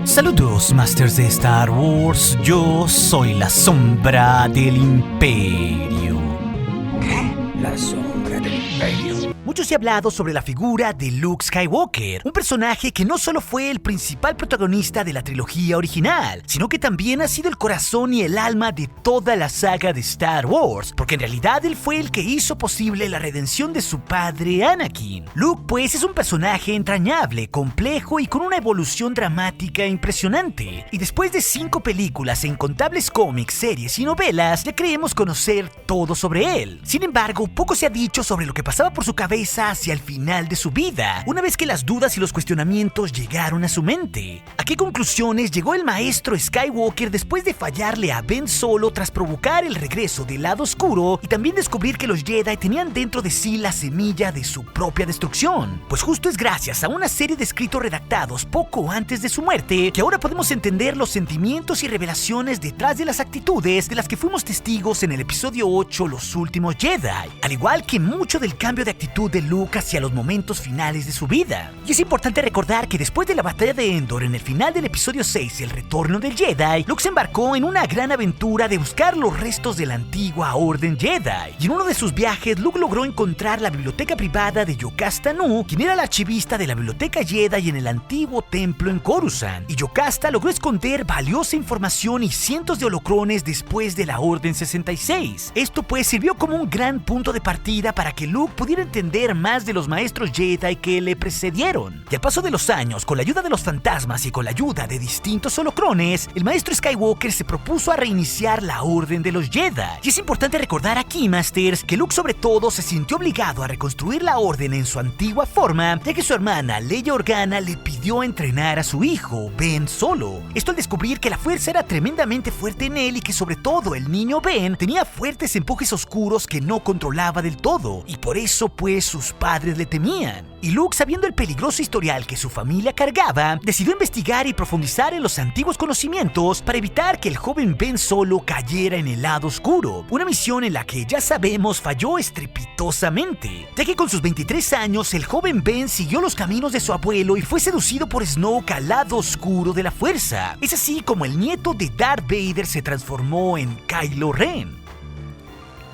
Saludos, Masters de Star Wars. Yo soy la sombra del Imperio. ¿Qué? La sombra del Imperio. Mucho se ha hablado sobre la figura de Luke Skywalker, un personaje que no solo fue el principal protagonista de la trilogía original, sino que también ha sido el corazón y el alma de toda la saga de Star Wars, porque en realidad él fue el que hizo posible la redención de su padre Anakin. Luke, pues, es un personaje entrañable, complejo y con una evolución dramática impresionante. Y después de 5 películas e incontables cómics, series y novelas, ya creemos conocer todo sobre él. Sin embargo, poco se ha dicho sobre lo que pasaba por su cabeza hacia el final de su vida, una vez que las dudas y los cuestionamientos llegaron a su mente. ¿A qué conclusiones llegó el maestro Skywalker después de fallarle a Ben Solo tras provocar el regreso del lado oscuro y también descubrir que los Jedi tenían dentro de sí la semilla de su propia destrucción? Pues justo es gracias a una serie de escritos redactados poco antes de su muerte que ahora podemos entender los sentimientos y revelaciones detrás de las actitudes de las que fuimos testigos en el episodio 8, Los Últimos Jedi, al igual que mucho del cambio de actitud de Luke hacia los momentos finales de su vida. Y es importante recordar que después de la batalla de Endor en el final del episodio 6, El Retorno del Jedi, Luke se embarcó en una gran aventura de buscar los restos de la antigua Orden Jedi. Y en uno de sus viajes, Luke logró encontrar la biblioteca privada de Jocasta Nu, quien era la archivista de la biblioteca Jedi en el antiguo templo en Coruscant. Y Jocasta logró esconder valiosa información y cientos de holocrones después de la Orden 66. Esto pues sirvió como un gran punto de partida para que Luke pudiera entender más de los maestros Jedi que le precedieron. Y al paso de los años, con la ayuda de los fantasmas y con la ayuda de distintos holocrones, el maestro Skywalker se propuso a reiniciar la Orden de los Jedi. Y es importante recordar aquí, Masters, que Luke sobre todo se sintió obligado a reconstruir la Orden en su antigua forma, ya que su hermana Leia Organa le pidió entrenar a su hijo, Ben Solo. Esto al descubrir que la fuerza era tremendamente fuerte en él y que sobre todo el niño Ben tenía fuertes empujes oscuros que no controlaba del todo, y por eso pues sus padres le temían. Y Luke, sabiendo el peligroso historial que su familia cargaba, decidió investigar y profundizar en los antiguos conocimientos para evitar que el joven Ben Solo cayera en el lado oscuro, una misión en la que ya sabemos falló estrepitosamente, ya que con sus 23 años el joven Ben siguió los caminos de su abuelo y fue seducido por Snoke al lado oscuro de la fuerza. Es así como el nieto de Darth Vader se transformó en Kylo Ren.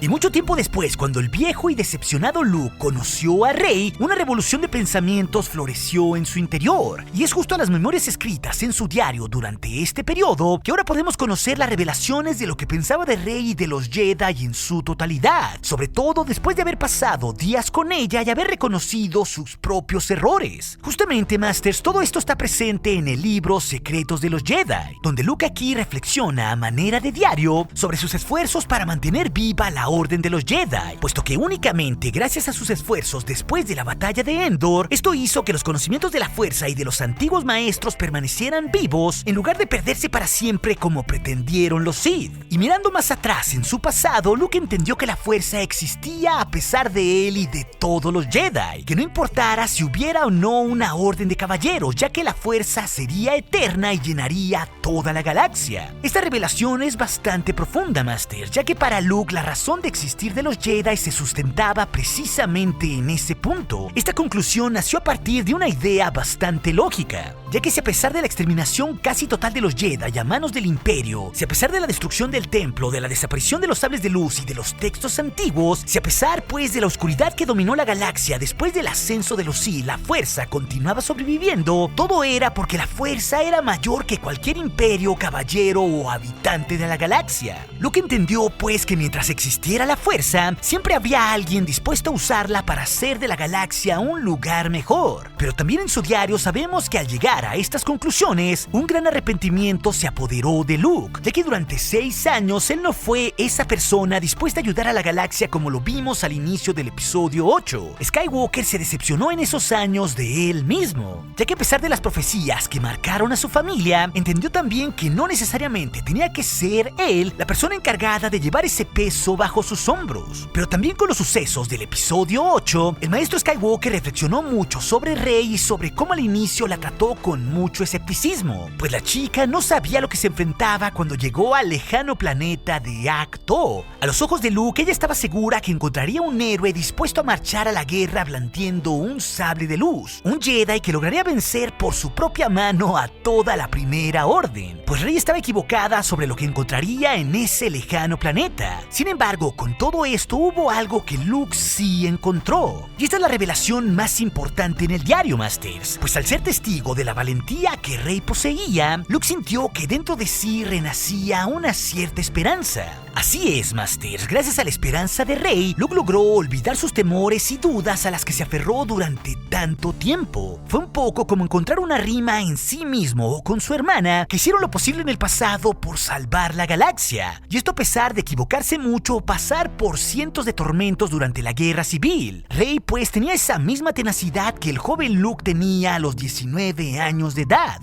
Y mucho tiempo después, cuando el viejo y decepcionado Luke conoció a Rey, una revolución de pensamientos floreció en su interior. Y es justo a las memorias escritas en su diario durante este periodo que ahora podemos conocer las revelaciones de lo que pensaba de Rey y de los Jedi en su totalidad, sobre todo después de haber pasado días con ella y haber reconocido sus propios errores. Justamente, Masters, todo esto está presente en el libro Secretos de los Jedi, donde Luke aquí reflexiona a manera de diario sobre sus esfuerzos para mantener viva la Orden de los Jedi, puesto que únicamente gracias a sus esfuerzos después de la batalla de Endor, esto hizo que los conocimientos de la fuerza y de los antiguos maestros permanecieran vivos en lugar de perderse para siempre como pretendieron los Sith. Y mirando más atrás en su pasado, Luke entendió que la fuerza existía a pesar de él y de todos los Jedi, que no importara si hubiera o no una orden de caballeros, ya que la fuerza sería eterna y llenaría toda la galaxia. Esta revelación es bastante profunda, Master, ya que para Luke la razón de existir de los Jedi se sustentaba precisamente en ese punto. Esta conclusión nació a partir de una idea bastante lógica, ya que si a pesar de la exterminación casi total de los Jedi a manos del Imperio, si a pesar de la destrucción del templo, de la desaparición de los sables de luz y de los textos antiguos, si a pesar pues de la oscuridad que dominó la galaxia después del ascenso de los Sith, la fuerza continuaba sobreviviendo, todo era porque la fuerza era mayor que cualquier imperio, caballero o habitante de la galaxia. Luke entendió pues que mientras existiera la fuerza, siempre había alguien dispuesto a usarla para hacer de la galaxia un lugar mejor. Pero también en su diario sabemos que al llegar a estas conclusiones, un gran arrepentimiento se apoderó de Luke, ya que durante 6 años él no fue esa persona dispuesta a ayudar a la galaxia como lo vimos al inicio del episodio 8. Skywalker se decepcionó en esos años de él mismo, ya que a pesar de las profecías que marcaron a su familia, entendió también que no necesariamente tenía que ser él la persona encargada de llevar ese peso bajo sus hombros. Pero también con los sucesos del episodio 8, el maestro Skywalker reflexionó mucho sobre Rey y sobre cómo al inicio la trató con mucho escepticismo, pues la chica no sabía lo que se enfrentaba cuando llegó al lejano planeta de Ahch-To. A los ojos de Luke, ella estaba segura que encontraría un héroe dispuesto a marchar a la guerra blandiendo un sable de luz, un Jedi que lograría vencer por su propia mano a toda la Primera Orden, pues Rey estaba equivocada sobre lo que encontraría en ese lejano planeta. Sin embargo, con todo esto hubo algo que Luke sí encontró, y esta es la revelación más importante en el diario, Masters, pues al ser testigo de la valentía que Rey poseía, Luke sintió que dentro de sí renacía una cierta esperanza. Así es, Masters, gracias a la esperanza de Rey, Luke logró olvidar sus temores y dudas a las que se aferró durante tanto tiempo. Fue un poco como encontrar una rima en sí mismo o con su hermana, que hicieron lo posible en el pasado por salvar la galaxia. Y esto a pesar de equivocarse mucho o pasar por cientos de tormentos durante la guerra civil. Rey pues tenía esa misma tenacidad que el joven Luke tenía a los 19 años de edad.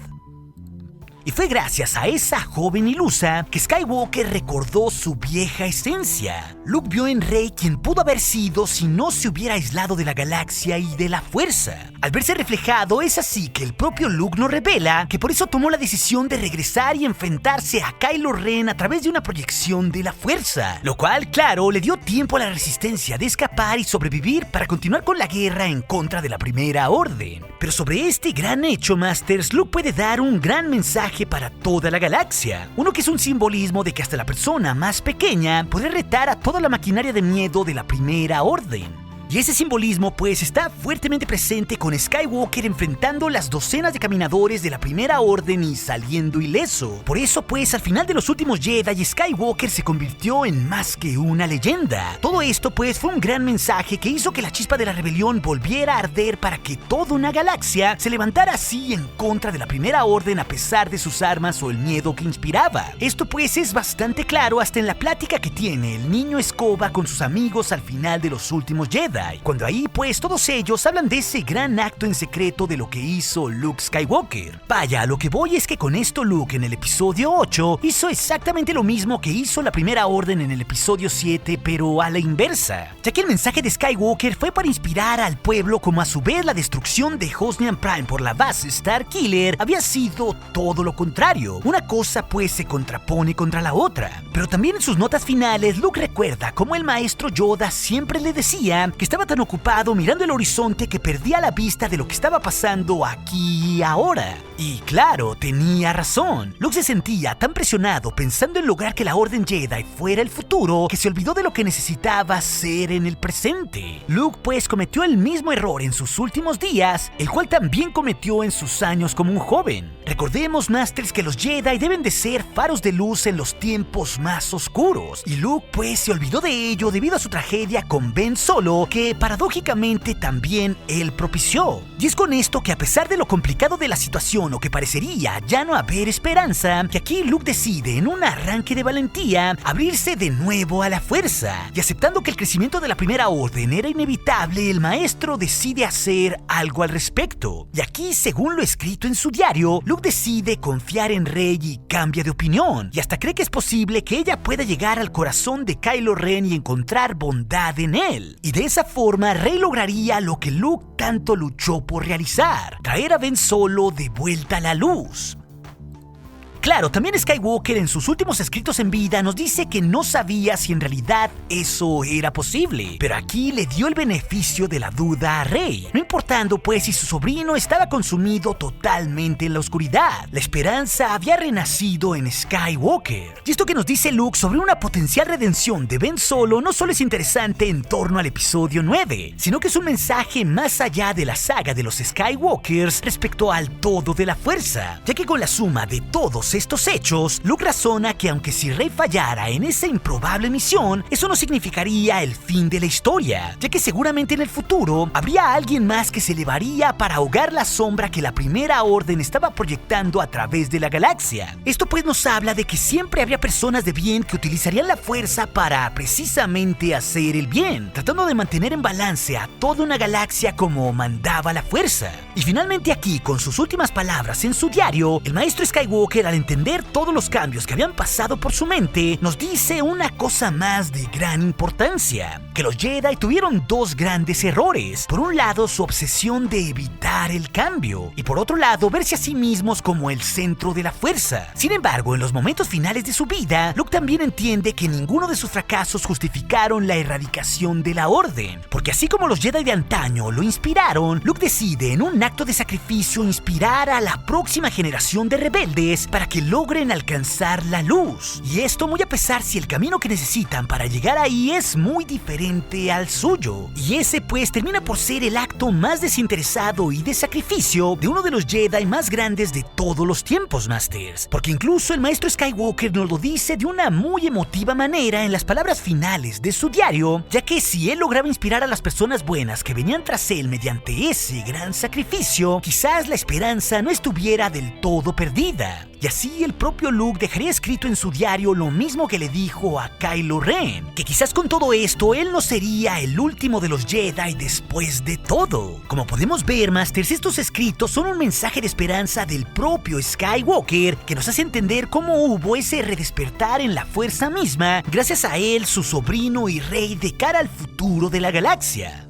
Y fue gracias a esa joven ilusa que Skywalker recordó su vieja esencia. Luke vio en Rey quien pudo haber sido si no se hubiera aislado de la galaxia y de la fuerza. Al verse reflejado, es así que el propio Luke nos revela que por eso tomó la decisión de regresar y enfrentarse a Kylo Ren a través de una proyección de la fuerza. Lo cual, claro, le dio tiempo a la resistencia de escapar y sobrevivir para continuar con la guerra en contra de la Primera Orden. Pero sobre este gran hecho, Masters, Luke puede dar un gran mensaje para toda la galaxia. Uno que es un simbolismo de que hasta la persona más pequeña puede retar a toda la maquinaria de miedo de la Primera Orden. Y ese simbolismo pues está fuertemente presente con Skywalker enfrentando las docenas de caminadores de la Primera Orden y saliendo ileso. Por eso pues al final de los últimos Jedi, Skywalker se convirtió en más que una leyenda. Todo esto pues fue un gran mensaje que hizo que la chispa de la rebelión volviera a arder para que toda una galaxia se levantara así en contra de la Primera Orden a pesar de sus armas o el miedo que inspiraba. Esto pues es bastante claro hasta en la plática que tiene el niño Escoba con sus amigos al final de los últimos Jedi. Cuando ahí pues todos ellos hablan de ese gran acto en secreto de lo que hizo Luke Skywalker. Vaya, a lo que voy es que con esto Luke en el episodio 8 hizo exactamente lo mismo que hizo la Primera Orden en el episodio 7, pero a la inversa, ya que el mensaje de Skywalker fue para inspirar al pueblo, como a su vez la destrucción de Hosnian Prime por la base Starkiller había sido todo lo contrario. Una cosa pues se contrapone contra la otra. Pero también en sus notas finales Luke recuerda cómo el maestro Yoda siempre le decía que estaba tan ocupado mirando el horizonte que perdía la vista de lo que estaba pasando aquí y ahora. Y claro, tenía razón. Luke se sentía tan presionado pensando en lograr que la Orden Jedi fuera el futuro que se olvidó de lo que necesitaba ser en el presente. Luke pues cometió el mismo error en sus últimos días, el cual también cometió en sus años como un joven. Recordemos, Masters, que los Jedi deben de ser faros de luz en los tiempos más oscuros, y Luke pues se olvidó de ello debido a su tragedia con Ben Solo, que paradójicamente también él propició. Y es con esto que, a pesar de lo complicado de la situación o que parecería ya no haber esperanza, que aquí Luke decide en un arranque de valentía abrirse de nuevo a la fuerza, y aceptando que el crecimiento de la Primera Orden era inevitable, el maestro decide hacer algo al respecto. Y aquí, según lo escrito en su diario, Luke decide confiar en Rey y cambia de opinión, y hasta cree que es posible que ella pueda llegar al corazón de Kylo Ren y encontrar bondad en él. Y de esa forma Rey lograría lo que Luke tanto luchó por realizar: traer a Ben Solo de vuelta a la luz. Claro, también Skywalker en sus últimos escritos en vida nos dice que no sabía si en realidad eso era posible, pero aquí le dio el beneficio de la duda a Rey, no importando pues si su sobrino estaba consumido totalmente en la oscuridad. La esperanza había renacido en Skywalker. Y esto que nos dice Luke sobre una potencial redención de Ben Solo no solo es interesante en torno al episodio 9, sino que es un mensaje más allá de la saga de los Skywalkers respecto al todo de la fuerza, ya que con la suma de todos estos hechos, Luke razona que aunque si Rey fallara en esa improbable misión, eso no significaría el fin de la historia, ya que seguramente en el futuro habría alguien más que se elevaría para ahogar la sombra que la Primera Orden estaba proyectando a través de la galaxia. Esto pues nos habla de que siempre habría personas de bien que utilizarían la fuerza para precisamente hacer el bien, tratando de mantener en balance a toda una galaxia como mandaba la fuerza. Y finalmente aquí, con sus últimas palabras en su diario, el maestro Skywalker, al entender todos los cambios que habían pasado por su mente, nos dice una cosa más de gran importancia, que los Jedi tuvieron dos grandes errores. Por un lado, su obsesión de evitar el cambio, y por otro lado, verse a sí mismos como el centro de la fuerza. Sin embargo, en los momentos finales de su vida, Luke también entiende que ninguno de sus fracasos justificaron la erradicación de la Orden, porque así como los Jedi de antaño lo inspiraron, Luke decide en un acto de sacrificio inspirar a la próxima generación de rebeldes para que logren alcanzar la luz. Y esto muy a pesar si el camino que necesitan para llegar ahí es muy diferente al suyo. Y ese pues termina por ser el acto más desinteresado y de sacrificio de uno de los Jedi más grandes de todos los tiempos, Masters. Porque incluso el maestro Skywalker nos lo dice de una muy emotiva manera en las palabras finales de su diario, ya que si él lograba inspirar a las personas buenas que venían tras él mediante ese gran sacrificio, quizás la esperanza no estuviera del todo perdida. Y así el propio Luke dejaría escrito en su diario lo mismo que le dijo a Kylo Ren, que quizás con todo esto él no sería el último de los Jedi después de todo. Como podemos ver, Masters, estos escritos son un mensaje de esperanza del propio Skywalker que nos hace entender cómo hubo ese redespertar en la fuerza misma gracias a él, su sobrino y rey de cara al futuro de la galaxia.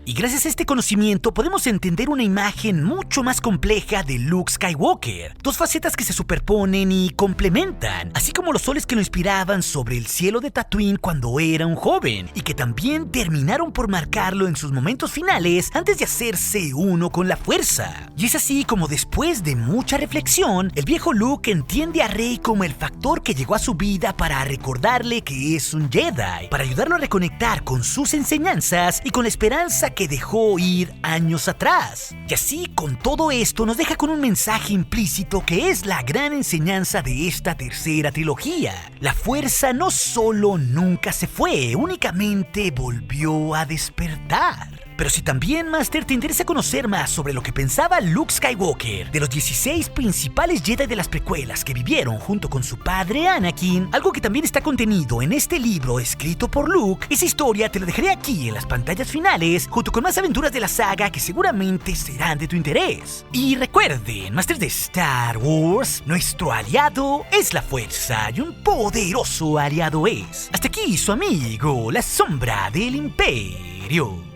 Y gracias a este conocimiento podemos entender una imagen mucho más compleja de Luke Skywalker. Dos facetas que se superponen y complementan, así como los soles que lo inspiraban sobre el cielo de Tatooine cuando era un joven, y que también terminaron por marcarlo en sus momentos finales antes de hacerse uno con la fuerza. Y es así como después de mucha reflexión, el viejo Luke entiende a Rey como el factor que llegó a su vida para recordarle que es un Jedi, para ayudarlo a reconectar con sus enseñanzas y con la esperanza que dejó ir años atrás. Y así, con todo esto, nos deja con un mensaje implícito que es la gran enseñanza de esta tercera trilogía. La fuerza no solo nunca se fue, únicamente volvió a despertar. Pero si también, Master, te interesa conocer más sobre lo que pensaba Luke Skywalker de los 16 principales Jedi de las precuelas que vivieron junto con su padre Anakin, algo que también está contenido en este libro escrito por Luke, esa historia te la dejaré aquí en las pantallas finales, junto con más aventuras de la saga que seguramente serán de tu interés. Y recuerden, Masters de Star Wars, nuestro aliado es la fuerza y un poderoso aliado es. Hasta aquí su amigo, la sombra del imperio.